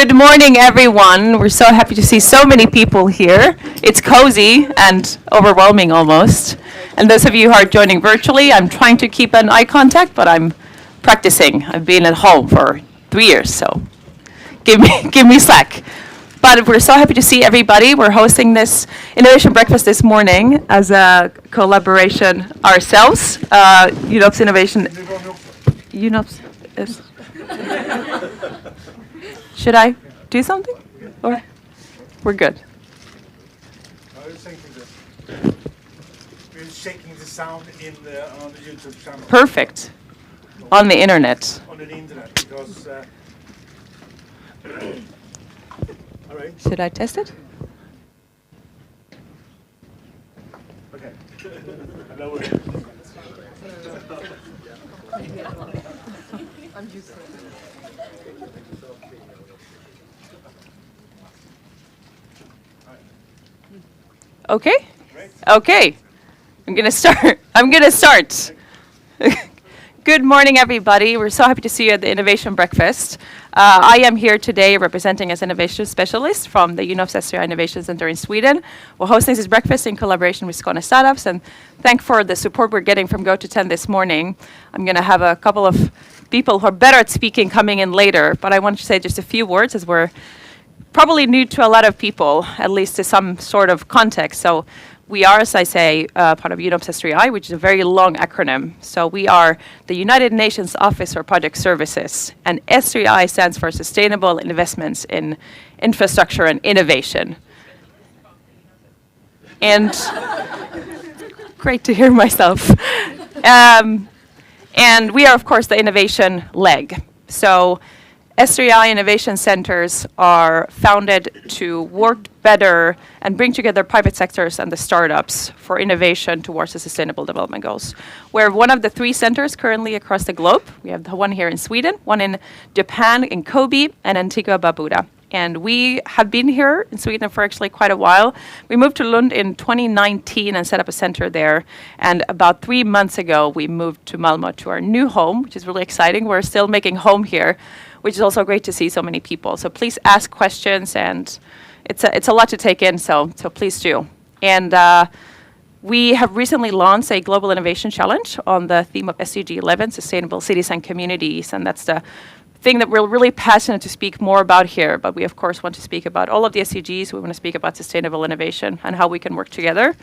Good morning, everyone. We're so happy to see so many people here. It's cozy and overwhelming almost. And those of you who are joining virtually, I'm trying to keep an eye contact, but I'm practicing. I've been at home for 3 years, so give me slack. But we're so happy to see everybody. We're hosting this innovation breakfast this morning as a collaboration ourselves. UNOPS Innovation. UNOPS is. Should I do something? Or we're good? We're shaking the sound on the YouTube channel. Perfect. On the internet. On the internet, because. All right. Should I test it? Okay. Lower it. I'm used to it. Okay. Okay. I'm gonna start. Good morning, everybody. We're so happy to see you at the Innovation Breakfast. I am here today representing as innovation specialist from the UNOPS S3i Innovation Center in Sweden. We're hosting this breakfast in collaboration with Skåne startups, and thank for the support we're getting from Go to 10 this morning. I'm going to have a couple of people who are better at speaking coming in later, but I want to say just a few words as we're probably new to a lot of people, at least to some sort of context. So we are, as I say, part of UNOPS S3i, which is a very long acronym. So we are the United Nations Office for Project Services, and S3i stands for Sustainable Investments in Infrastructure and Innovation. And great to hear myself. And we are, of course, the innovation leg. So S3i Innovation Centers are founded to work better and bring together private sectors and the startups for innovation towards the Sustainable Development Goals. We're one of the 3 centers currently across the globe. We have the one here in Sweden, one in Japan, in Kobe, and Antigua Barbuda. And we have been here in Sweden for actually quite a while. We moved to Lund in 2019 and set up a center there. And about 3 months ago, we moved to Malmö, to our new home, which is really exciting. We're still making home here, which is also great to see so many people. So please ask questions, and it's a lot to take in, so please do. And we have recently launched a Global Innovation Challenge on the theme of SDG 11, Sustainable Cities and Communities, and that's the thing that we're really passionate to speak more about here, but we of course want to speak about all of the SDGs. We want to speak about sustainable innovation and how we can work together.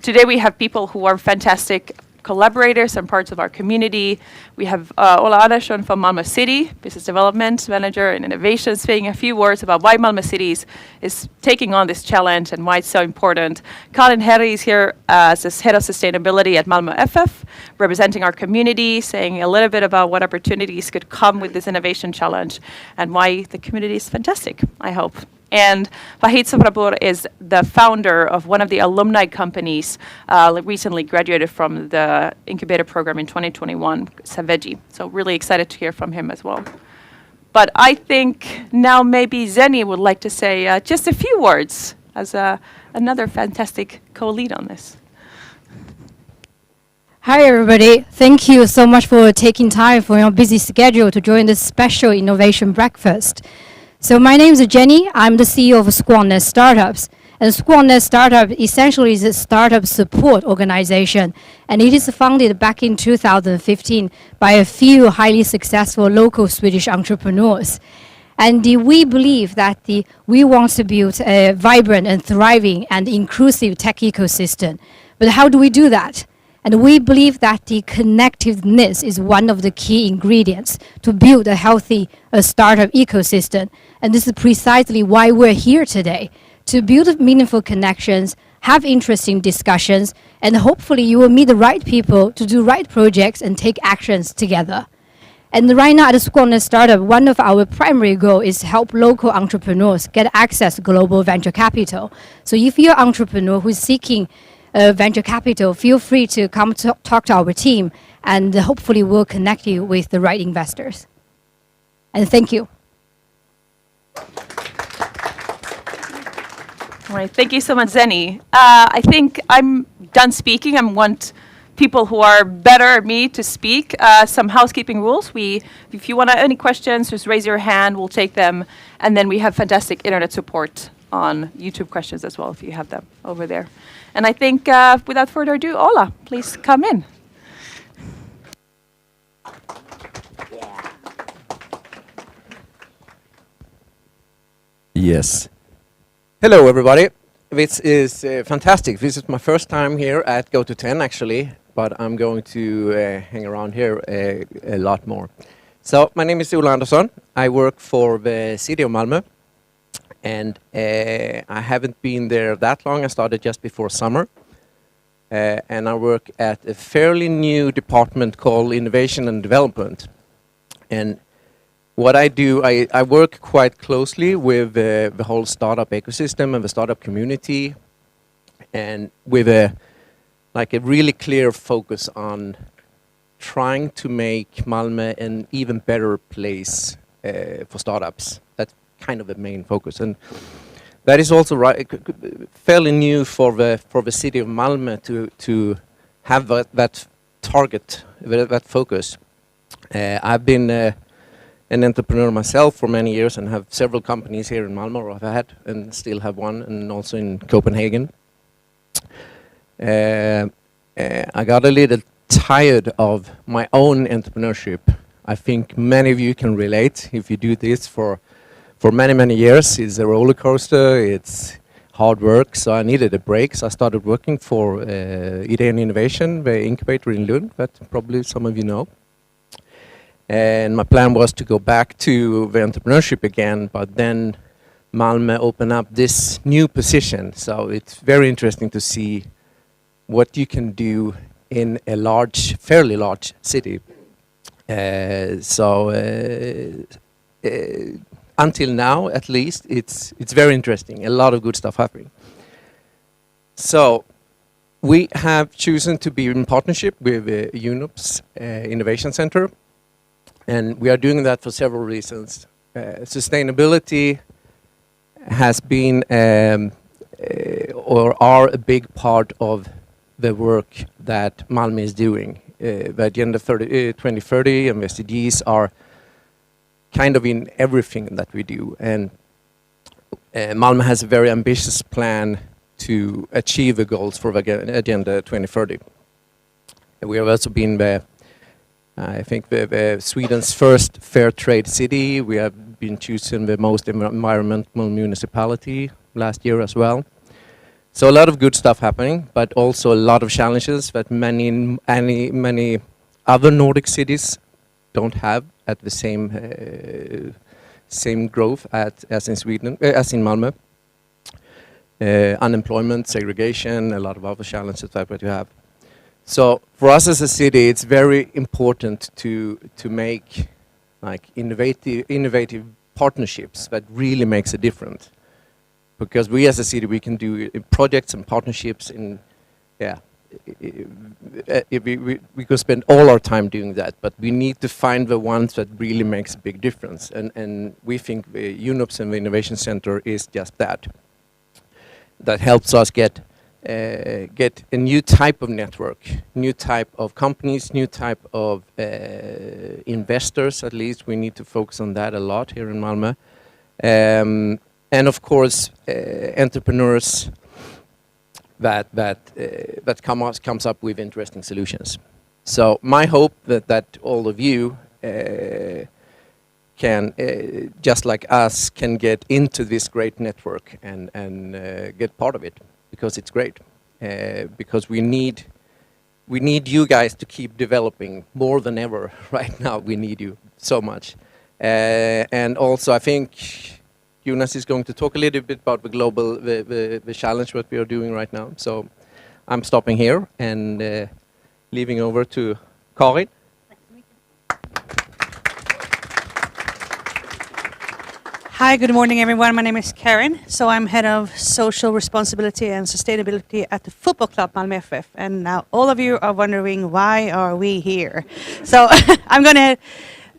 Today we have people who are fantastic collaborators and parts of our community. We have Ola Andersson from Malmö City, Business Development Manager and Innovation, saying a few words about why Malmö City is taking on this challenge and why it's so important. Karin Heri is here as Head of Sustainability at Malmö FF, representing our community, saying a little bit about what opportunities could come with this innovation challenge and why the community is fantastic, I hope. And Vahid Sohrabpour is the founder of one of the alumni companies recently graduated from the incubator program in 2021, SAVEGGY. So really excited to hear from him as well. But I think now maybe Zeni would like to say just a few words as another fantastic co-lead on this. Hi everybody, thank you so much for taking time from your busy schedule to join this special innovation breakfast. So my name is Jenny. I'm the CEO of Skåne Startups. And Skåne Startup essentially is a startup support organization. And it is founded back in 2015 by a few highly successful local Swedish entrepreneurs. And we believe that we want to build a vibrant and thriving and inclusive tech ecosystem. But how do we do that? And we believe that the connectiveness is one of the key ingredients to build a healthy startup ecosystem. And this is precisely why we're here today, to build meaningful connections, have interesting discussions, and hopefully you will meet the right people to do right projects and take actions together. And right now at Skåne Startup, one of our primary goals is to help local entrepreneurs get access to global venture capital. So if you're an entrepreneur who's seeking venture capital, feel free to come talk to our team, and hopefully we'll connect you with the right investors. And thank you. All right, thank you so much, Zeni. I think I'm done speaking. I want people who are better at me to speak. Some housekeeping rules. If you want any questions, just raise your hand. We'll take them. And then we have fantastic internet support on YouTube questions as well, if you have them over there. And I think, without further ado, Ola, please come in. Yes. Hello, everybody. This is fantastic. This is my first time here at Go to 10, actually, but I'm going to hang around here a lot more. So, my name is Ola Andersson. I work for the city of Malmö, and I haven't been there that long. I started just before summer, and I work at a fairly new department called Innovation and Development. And what I do, I work quite closely with the whole startup ecosystem and the startup community, and with a really clear focus on trying to make Malmö an even better place for startups. That's kind of the main focus, and that is also fairly new for the city of Malmö to have that target, that focus. I've been an entrepreneur myself for many years and have several companies here in Malmö, or I've had and still have one, and also in Copenhagen. I got a little tired of my own entrepreneurship. I think many of you can relate if you do this for many years. It's a roller coaster, it's hard work, so I needed a break. So I started working for Ideon Innovation, the incubator in Lund, that probably some of you know. And my plan was to go back to the entrepreneurship again, but then Malmö opened up this new position. So it's very interesting to see what you can do in a fairly large city. Until now, at least, it's very interesting. A lot of good stuff happening. So we have chosen to be in partnership with UNOPS Innovation Center. And we are doing that for several reasons. Sustainability has been or are a big part of the work that Malmö is doing. The Agenda 2030 and the SDGs are kind of in everything that we do. And Malmö has a very ambitious plan to achieve the goals for the Agenda 2030. We have also been I think Sweden's first fair trade city. We have been chosen the most environmental municipality last year as well. So a lot of good stuff happening, but also a lot of challenges that many other Nordic cities don't have at the same growth as in Sweden, as in Malmö. Unemployment, segregation, a lot of other challenges that you have. So for us as a city, it's very important to make innovative partnerships that really makes a difference. Because we as a city, we can do projects and partnerships we could spend all our time doing that, but we need to find the ones that really makes a big difference. And we think the UNOPS and the Innovation Center is just that. That helps us get a new type of network, new type of companies, new type of investors. At least we need to focus on that a lot here in Malmö, and of course entrepreneurs that comes up with interesting solutions. So my hope that all of you can, just like us, can get into this great network and get part of it. Because it's great, because we need you guys to keep developing more than ever right now. We need you so much, and also I think Jonas is going to talk a little bit about the challenge that we are doing right now. So I'm stopping here and leaving over to Karin. Hi, good morning, everyone. My name is Karin. So I'm head of social responsibility and sustainability at the football club Malmö FF. And now all of you are wondering, why are we here? So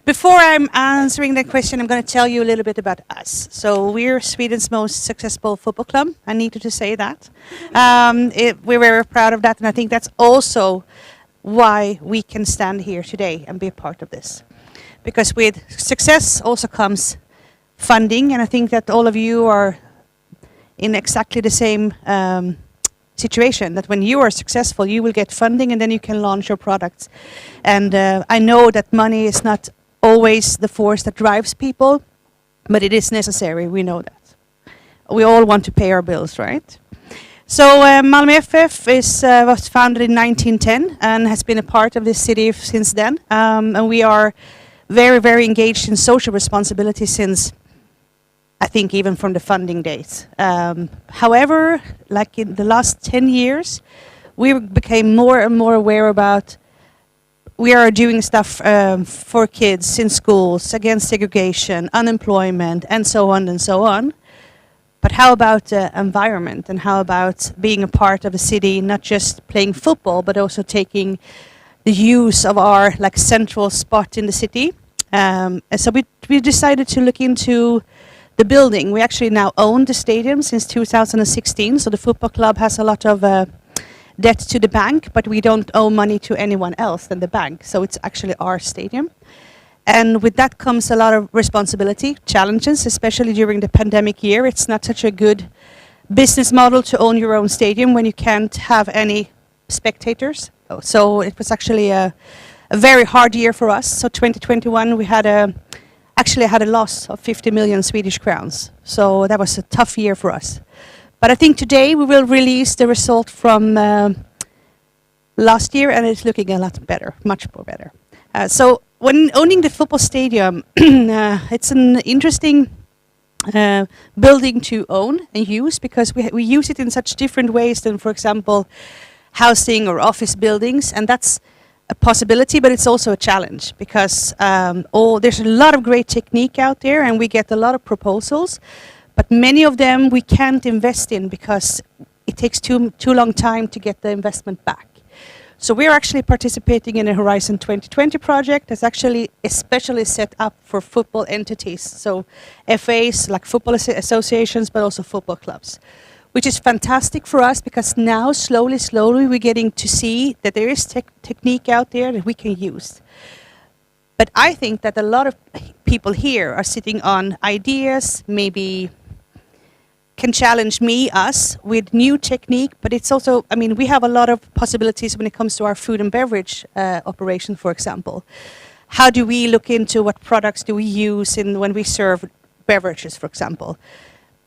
before I'm answering that question, I'm going to tell you a little bit about us. So we're Sweden's most successful football club. I needed to say that. We're very proud of that. And I think that's also why we can stand here today and be a part of this. Because with success also comes funding, and I think that all of you are in exactly the same situation, that when you are successful, you will get funding and then you can launch your products. And I know that money is not always the force that drives people, but it is necessary, we know that. We all want to pay our bills, right? So Malmö FF was founded in 1910 and has been a part of this city since then. And we are very, very engaged in social responsibility since, I think, even from the funding days. However, like in the last 10 years, we became more and more aware about we are doing stuff for kids in schools, against segregation, unemployment, and so on and so on. But how about the environment, and how about being a part of the city, not just playing football, but also taking the use of our like central spot in the city? And so we decided to look into the building. We actually now own the stadium since 2016, so the football club has a lot of debt to the bank, but we don't owe money to anyone else than the bank, so it's actually our stadium. And with that comes a lot of responsibility, challenges, especially during the pandemic year. It's not such a good business model to own your own stadium when you can't have any spectators. So it was actually a very hard year for us. So 2021 we had actually had a loss of 50 million Swedish crowns. So that was a tough year for us. But I think today we will release the result from last year, and it's looking a lot better, much more better. So when owning the football stadium, it's an interesting building to own and use, because we use it in such different ways than, for example, housing or office buildings, and that's a possibility, but it's also a challenge, because there's a lot of great technique out there, and we get a lot of proposals, but many of them we can't invest in because it takes too long time to get the investment back. So we're actually participating in a Horizon 2020 project that's actually especially set up for football entities, so FAs, like football associations, but also football clubs, which is fantastic for us, because now slowly we're getting to see that there is technique out there that we can use. But I think that a lot of people here are sitting on ideas, maybe can challenge us with new technique, but it's also, I mean, we have a lot of possibilities when it comes to our food and beverage operation, for example. How do we look into what products do we use when we serve beverages, for example?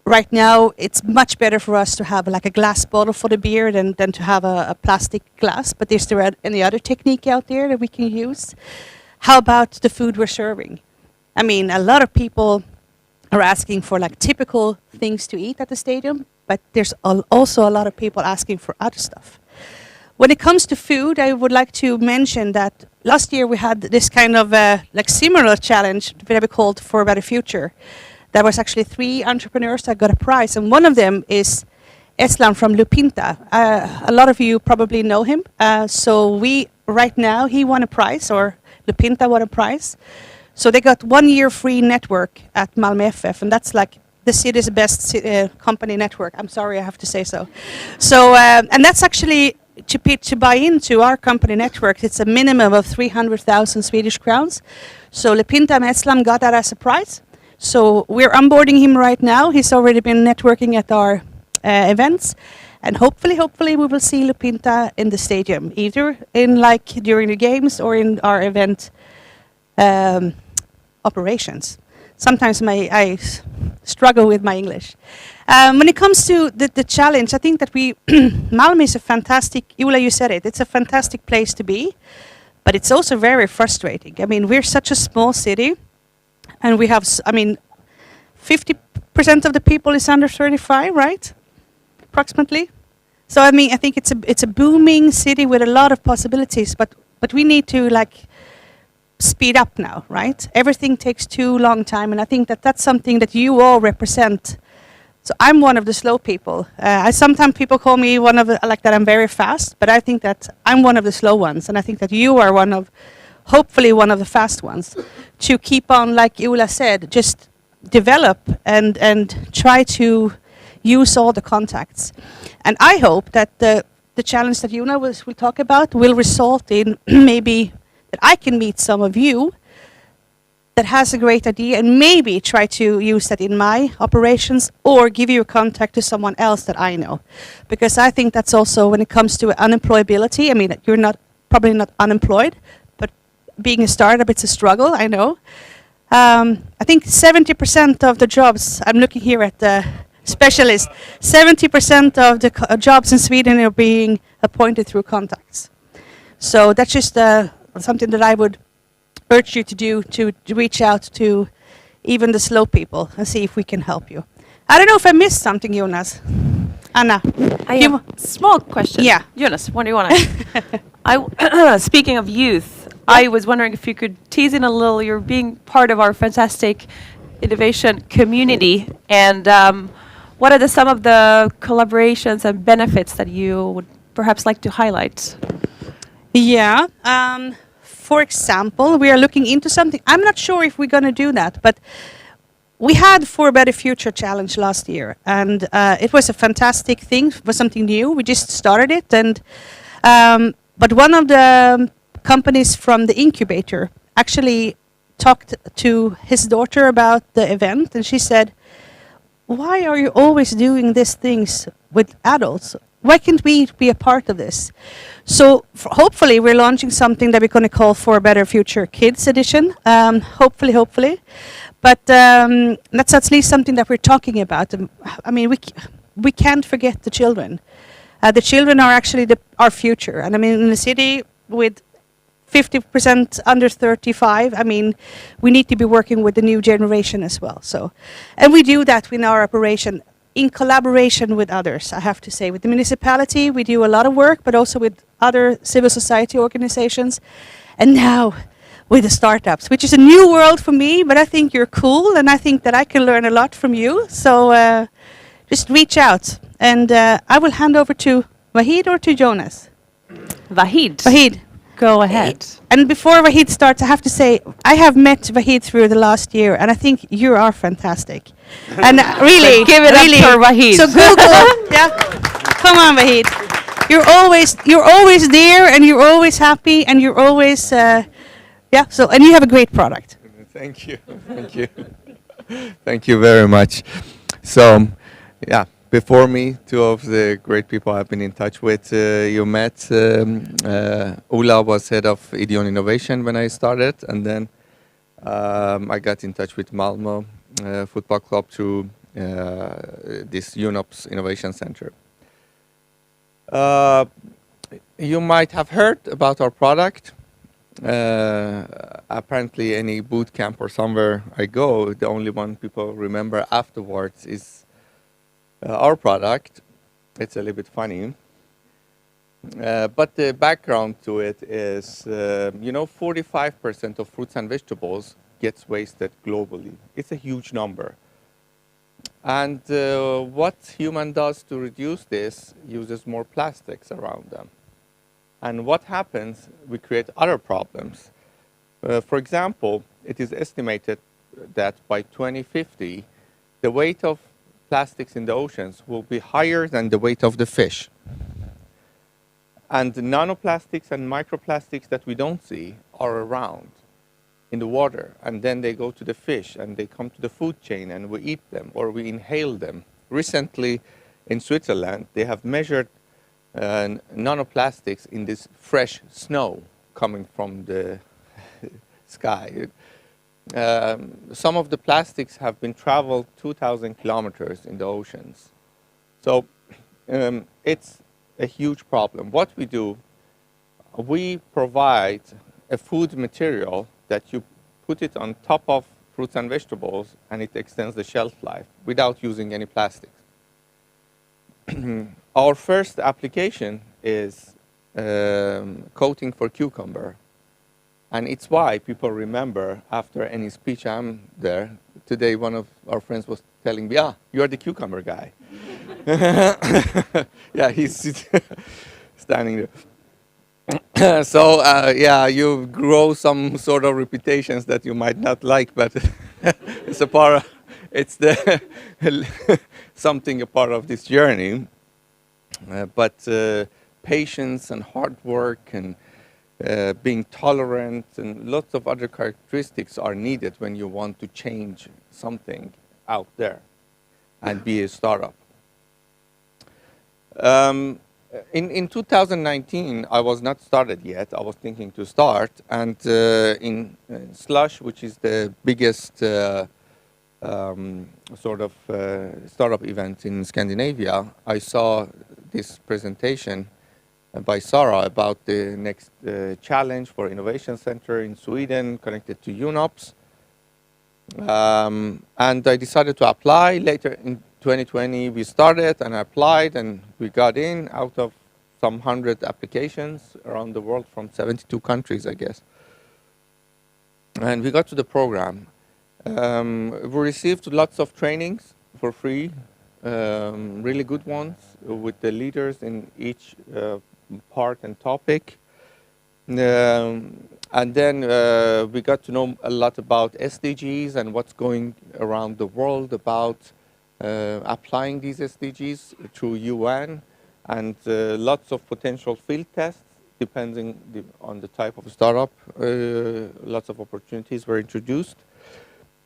Right now, it's much better for us to have like a glass bottle for the beer than to have a plastic glass, but is there any other technique out there that we can use? How about the food we're serving? I mean, a lot of people are asking for like typical things to eat at the stadium, but there's also a lot of people asking for other stuff. When it comes to food, I would like to mention that last year we had this kind of like similar challenge that we called For a Better Future. There was actually 3 entrepreneurs that got a prize, and one of them is Eslan from Lupinta. A lot of you probably know him. So right now he won a prize, or Lupinta won a prize. So they got 1 year free network at Malmö FF, and that's like the city's best company network. I'm sorry, I have to say so. So, and that's actually to buy into our company network. It's a minimum of 300,000 Swedish crowns. So Lupinta and Eslam got that as a prize. So we're onboarding him right now. He's already been networking at our events, and hopefully we will see Lupinta in the stadium, either in like during the games or in our event operations. Sometimes I struggle with my English. When it comes to the challenge, I think that Malmö is a fantastic, Ola, you said it, it's a fantastic place to be, but it's also very frustrating. I mean, we're such a small city, and we have, 50% of the people is under 35, right? Approximately. So I mean, I think it's a booming city with a lot of possibilities, but we need to like speed up now, right? Everything takes too long time, and I think that that's something that you all represent. So I'm one of the slow people. Sometimes people call me one of the, like that I'm very fast, but I think that I'm one of the slow ones, and I think that you are hopefully one of the fast ones, to keep on, like Ola said, just develop and try to use all the contacts. And I hope that the the challenge that Jonas will talk about will result in maybe that I can meet some of you that has a great idea and maybe try to use that in my operations or give you a contact to someone else that I know. Because I think that's also when it comes to unemployability, I mean, you're not probably not unemployed, but being a startup, it's a struggle, I know. I think 70% of the jobs, I'm looking here at the specialist, 70% of the jobs in Sweden are being appointed through contacts. So that's just something that I would urge you to do, to reach out to even the slow people and see if we can help you. I don't know if I missed something, Jonas. Anna. I have a small question. Yeah. Jonas, what do you want to... Speaking of youth, I was wondering if you could tease in a little, you're being part of our fantastic innovation community, and what are some of the collaborations and benefits that you would perhaps like to highlight? Yeah. For example, we are looking into something. I'm not sure if we're going to do that, but we had For a Better Future Challenge last year, and it was a fantastic thing. It was something new. We just started it, and but one of the companies from the incubator actually talked to his daughter about the event, and she said, "Why are you always doing these things with adults? Why can't we be a part of this?" So hopefully we're launching something that we're going to call For a Better Future Kids Edition. Hopefully. But that's at least something that we're talking about. I mean, we can't forget the children. The children are actually our future. And I mean, in a city with 50% under 35, I mean, we need to be working with the new generation as well. So, and we do that in our operation in collaboration with others, I have to say. With the municipality, we do a lot of work, but also with other civil society organizations. And now with the startups, which is a new world for me, but I think you're cool, and I think that I can learn a lot from you. So just reach out. And I will hand over to Vahid or to Jonas? Vahid. Vahid. Go ahead. And before Vahid starts, I have to say, I have met Vahid through the last year, and I think you are fantastic. And really, give it really, up for Vahid. So Google, yeah, come on, Vahid. You're always there, and you're always happy, and you're always, yeah. So, and you have a great product. Thank you, thank you, thank you very much. So, yeah. Before me, two of the great people I've been in touch with, you met. Ola was head of Ideon Innovation when I started, and then I got in touch with Malmö Football Club through this UNOPS Innovation Center. You might have heard about our product. Apparently, any boot camp or somewhere I go, the only one people remember afterwards is our product. It's a little bit funny, but the background to it is, 45% of fruits and vegetables gets wasted globally. It's a huge number. And what human does to reduce this uses more plastics around them. And what happens, we create other problems. For example, it is estimated that by 2050, the weight of plastics in the oceans will be higher than the weight of the fish. And the nanoplastics and microplastics that we don't see are around in the water, and then they go to the fish and they come to the food chain and we eat them or we inhale them. Recently in Switzerland, they have measured nanoplastics in this fresh snow coming from the sky. Some of the plastics have been traveled 2,000 kilometers in the oceans. So it's a huge problem. What we do, we provide a food material that you put it on top of fruits and vegetables, and it extends the shelf life without using any plastics. Our first application is coating for cucumber. And it's why people remember after any speech I'm there. Today one of our friends was telling me, you're the cucumber guy. Yeah, he's standing there. So, yeah, you grow some sort of reputations that you might not like, but it's something a part of this journey. But patience and hard work and being tolerant and lots of other characteristics are needed when you want to change something out there and be a startup. In 2019, I was not started yet. I was thinking to start, and in Slush, which is the biggest sort of startup event in Scandinavia, I saw this presentation by Sarah about the next challenge for Innovation Center in Sweden connected to UNOPS. And I decided to apply. Later in 2020, we started and I applied and we got in out of some 100 applications around the world from 72 countries, I guess. And we got to the program. We received lots of trainings for free, really good ones with the leaders in each part and topic. And then we got to know a lot about SDGs and what's going around the world about applying these SDGs through UN, and lots of potential field tests depending on the type of startup. Lots of opportunities were introduced.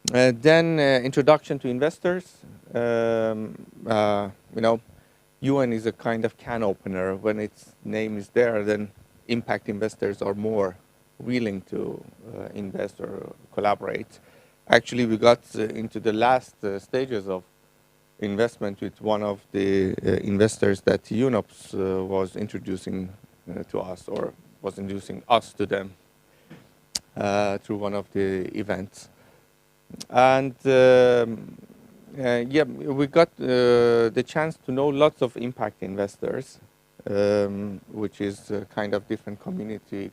Then introduction to investors. You know, UN is a kind of can opener. When its name is there, then impact investors are more willing to invest or collaborate. Actually, we got into the last stages of investment with one of the investors that UNOPS was introducing to us, or was introducing us to them through one of the events. And yeah, we got the chance to know lots of impact investors, which is a kind of different community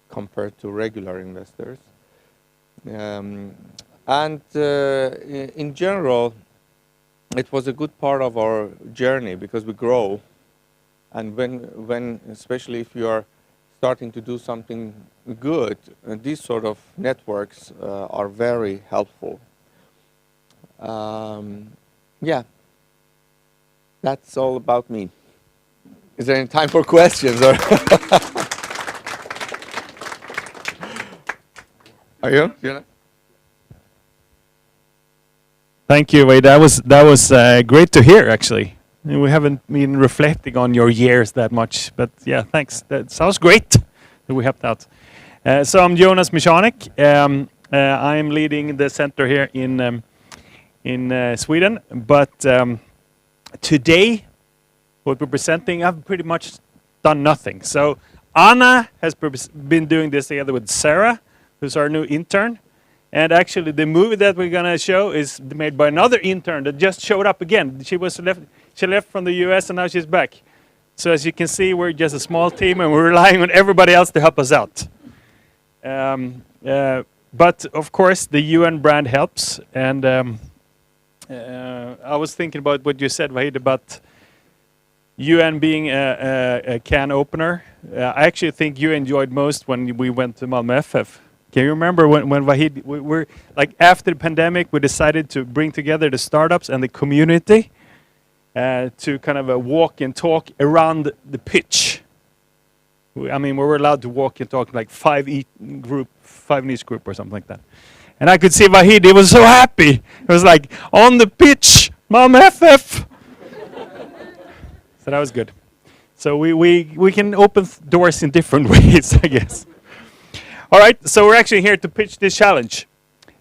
compared to regular investors. And in general, it was a good part of our journey because we grow. And when especially if you are starting to do something good, these sort of networks are very helpful. Yeah, that's all about me. Is there any time for questions? Or are you? Thank you, Vahid. That was great to hear, actually. We haven't been reflecting on your years that much, but yeah, thanks. That sounds great that we helped out. So I'm Jonas Michanek. I'm leading the center here in Sweden, but today, what we're presenting, I've pretty much done nothing. So Anna has been doing this together with Sarah, who's our new intern. And actually, the movie that we're gonna show is made by another intern that just showed up again. She left from the US and now she's back. So as you can see, we're just a small team and we're relying on everybody else to help us out. But of course, the UN brand helps. And I was thinking about what you said, Vahid, about UN being a can opener. I actually think you enjoyed most when we went to Malmö FF. Can you remember when Vahid, we're like after the pandemic, we decided to bring together the startups and the community to kind of walk and talk around the pitch. I mean, we were allowed to walk and talk like five in each group or something like that. And I could see Vahid, he was so happy. It was like, on the pitch, Malmö FF. So that was good. So we can open doors in different ways, I guess. All right, so we're actually here to pitch this challenge.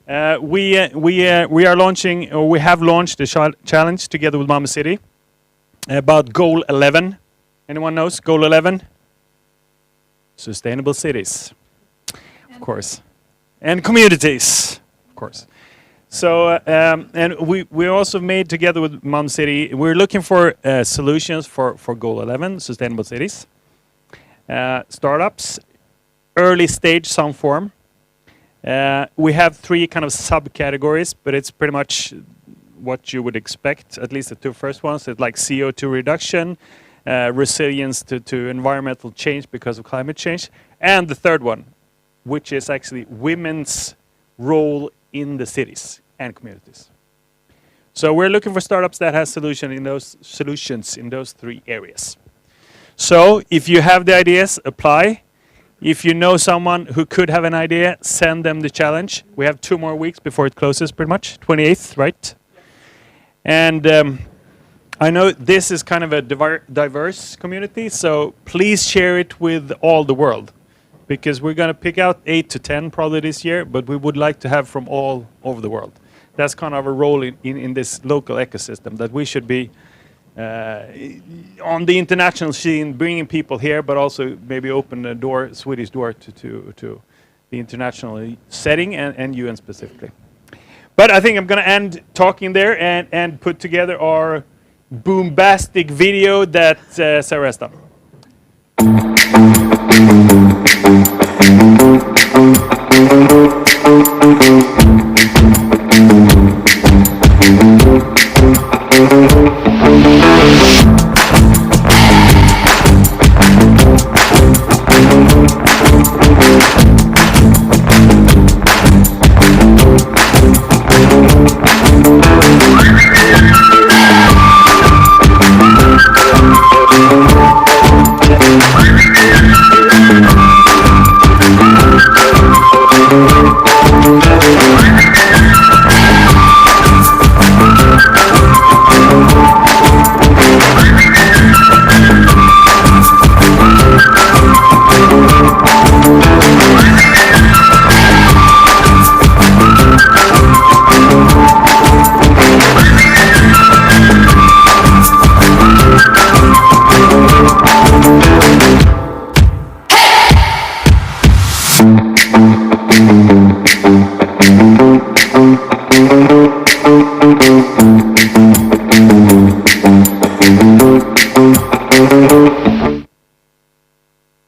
We are launching, or we have launched a challenge together with Malmö City about Goal 11. Anyone knows Goal 11? Sustainable cities, of course, and communities, of course. So, and we also made together with Malmö City, we're looking for solutions for Goal 11, sustainable cities, startups, early stage, some form. We have 3 kind of subcategories, but it's pretty much what you would expect, at least the 2 first ones. It's like CO2 reduction, resilience to environmental change because of climate change, and the 3rd one, which is actually women's role in the cities and communities. So we're looking for startups that have solutions in those 3 areas. So if you have the ideas, apply. If you know someone who could have an idea, send them the challenge. We have 2 more weeks before it closes, pretty much. 28th, right? And I know this is kind of a diverse community, so please share it with all the world. Because we're going to pick out 8 to 10 probably this year, but we would like to have from all over the world. That's kind of a role in this local ecosystem, that we should be on the international scene, bringing people here, but also maybe open a door, Swedish door to the international setting and UN specifically. But I think I'm going to end talking there and put together our boombastic video that Sarah has done.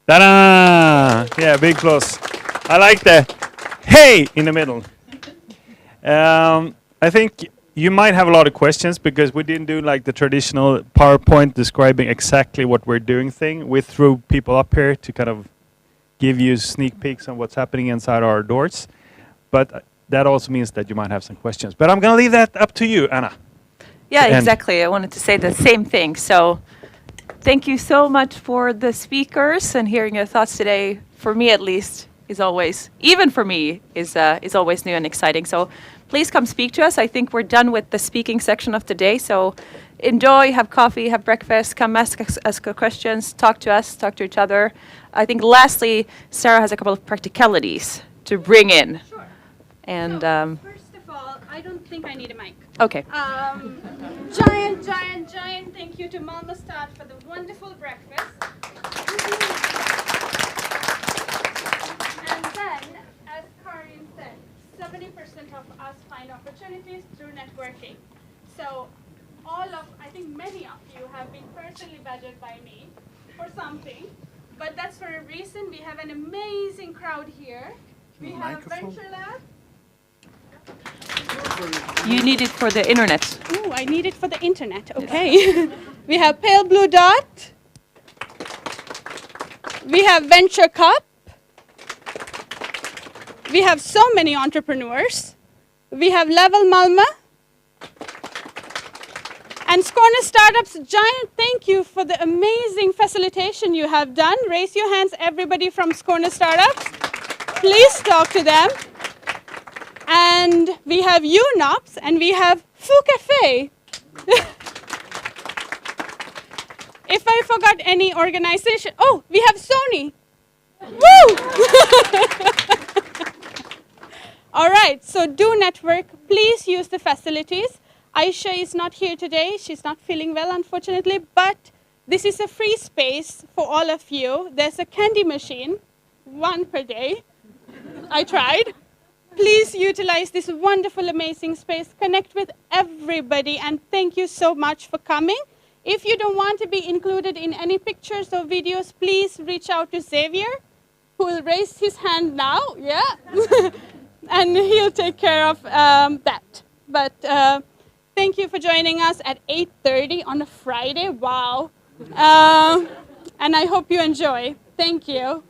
Ta-da! Yeah, big applause. I like the hey in the middle. I think you might have a lot of questions because we didn't do like the traditional PowerPoint describing exactly what we're doing thing. We threw people up here to kind of give you sneak peeks on what's happening inside our doors. But that also means that you might have some questions. But I'm going to leave that up to you, Anna. Yeah, exactly. I wanted to say the same thing. So thank you so much for the speakers, and hearing your thoughts today, for me at least, is always, even for me, is always new and exciting. So please come speak to us. I think we're done with the speaking section of the day. So enjoy, have coffee, have breakfast, come ask questions, talk to us, talk to each other. I think lastly, Sarah has a couple of practicalities to bring in. Sure. And First of all, I don't think I need a mic. okay. Giant thank you to Malmö Stad for the wonderful breakfast. And then, as Karin said, 70% of us find opportunities through networking. So I think many of you have been personally badgered by me for something, but that's for a reason. We have an amazing crowd here. We have Venture Lab. You need it for the internet. Ooh, I need it for the internet. Okay. We have Pale Blue Dot. We have Venture Cup. We have so many entrepreneurs. We have Level Malmö. And Skåne Startups, giant thank you for the amazing facilitation you have done. Raise your hands, everybody from Skåne Startups. Please talk to them. And we have UNOPS, and we have Foo Cafe. If I forgot any organization, oh, we have Sony. Woo! All right, so do network. Please use the facilities. Aisha is not here today. She's not feeling well, unfortunately, but this is a free space for all of you. There's a candy machine, 1 per day. I tried. Please utilize this wonderful, amazing space. Connect with everybody, and thank you so much for coming. If you don't want to be included in any pictures or videos, please reach out to Xavier, who will raise his hand now, yeah? And he'll take care of that. But thank you for joining us at 8:30 on a Friday. Wow. And I hope you enjoy. Thank you.